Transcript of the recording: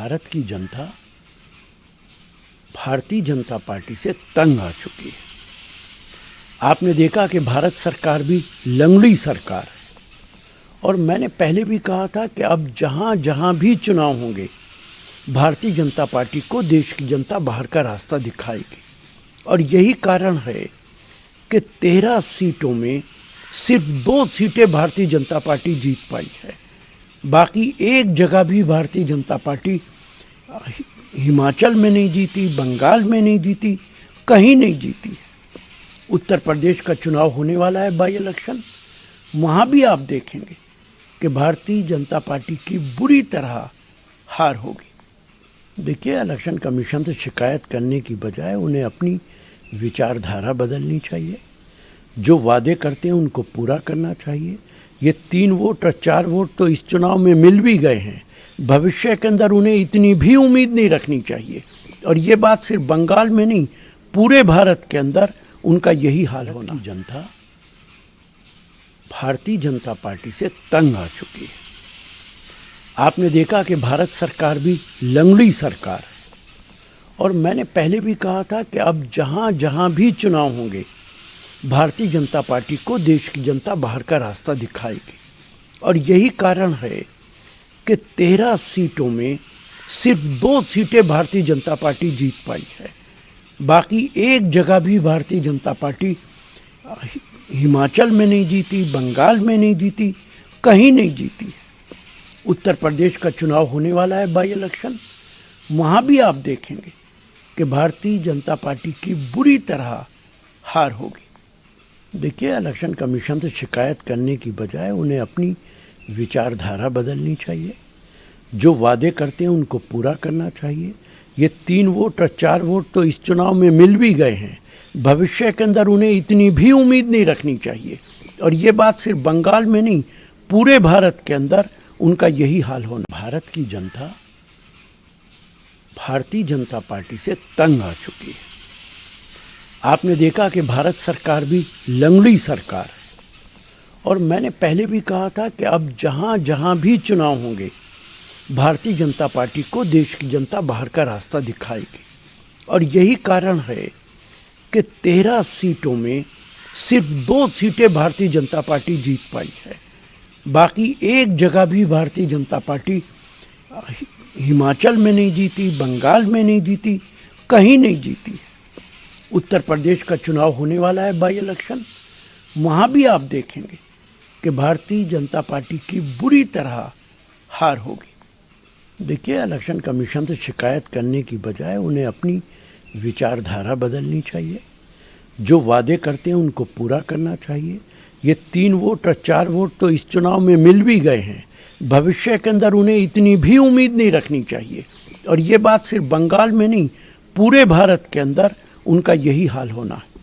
भारत की जनता भारतीय जनता पार्टी से तंग आ चुकी है। आपने देखा कि भारत सरकार भी लंगड़ी सरकार है और मैंने पहले भी कहा था कि अब जहां जहां भी चुनाव होंगे भारतीय जनता पार्टी को देश की जनता बाहर का रास्ता दिखाएगी। और यही कारण है कि 13 सीटों में सिर्फ 2 सीटें भारतीय जनता पार्टी जीत पाई है। बाकी एक जगह भी भारतीय जनता पार्टी हिमाचल में नहीं जीती, बंगाल में नहीं जीती, कहीं नहीं जीती। उत्तर प्रदेश का चुनाव होने वाला है बाई इलेक्शन, वहाँ भी आप देखेंगे कि भारतीय जनता पार्टी की बुरी तरह हार होगी। देखिए, इलेक्शन कमीशन से शिकायत करने की बजाय उन्हें अपनी विचारधारा बदलनी चाहिए। जो वादे करते हैं उनको पूरा करना चाहिए। ये 3 वोट और 4 वोट तो इस चुनाव में मिल भी गए हैं। भविष्य के अंदर उन्हें इतनी भी उम्मीद नहीं रखनी चाहिए। और ये बात सिर्फ बंगाल में नहीं, पूरे भारत के अंदर उनका यही हाल होना। जनता भारतीय जनता पार्टी से तंग आ चुकी है। आपने देखा कि भारत सरकार भी लंगड़ी सरकार है और मैंने पहले भी कहा था कि अब जहां जहां भी चुनाव होंगे भारतीय जनता पार्टी को देश की जनता बाहर का रास्ता दिखाएगी। और यही कारण है कि 13 सीटों में सिर्फ 2 सीटें भारतीय जनता पार्टी जीत पाई है। बाकी एक जगह भी भारतीय जनता पार्टी हिमाचल में नहीं जीती, बंगाल में नहीं जीती, कहीं नहीं जीती। उत्तर प्रदेश का चुनाव होने वाला है बाई इलेक्शन, वहाँ भी आप देखेंगे कि भारतीय जनता पार्टी की बुरी तरह हार होगी। देखिए, इलेक्शन कमीशन से शिकायत करने की बजाय उन्हें अपनी विचारधारा बदलनी चाहिए। जो वादे करते हैं उनको पूरा करना चाहिए। ये 3 वोट और 4 वोट तो इस चुनाव में मिल भी गए हैं। भविष्य के अंदर उन्हें इतनी भी उम्मीद नहीं रखनी चाहिए। और ये बात सिर्फ बंगाल में नहीं, पूरे भारत के अंदर उनका यही हाल होना। भारत की जनता भारतीय जनता पार्टी से तंग आ चुकी है। आपने देखा कि भारत सरकार भी लंगड़ी सरकार है और मैंने पहले भी कहा था कि अब जहां जहां भी चुनाव होंगे भारतीय जनता पार्टी को देश की जनता बाहर का रास्ता दिखाएगी। और यही कारण है कि 13 सीटों में सिर्फ 2 सीटें भारतीय जनता पार्टी जीत पाई है। बाकी एक जगह भी भारतीय जनता पार्टी हिमाचल में नहीं जीती, बंगाल में नहीं जीती, कहीं नहीं जीती। उत्तर प्रदेश का चुनाव होने वाला है बाई इलेक्शन, वहाँ भी आप देखेंगे कि भारतीय जनता पार्टी की बुरी तरह हार होगी। देखिए, इलेक्शन कमीशन से शिकायत करने की बजाय उन्हें अपनी विचारधारा बदलनी चाहिए। जो वादे करते हैं उनको पूरा करना चाहिए। ये 3 वोट और 4 वोट तो इस चुनाव में मिल भी गए हैं। भविष्य के अंदर उन्हें इतनी भी उम्मीद नहीं रखनी चाहिए। और ये बात सिर्फ बंगाल में नहीं, पूरे भारत के अंदर उनका यही हाल होना है।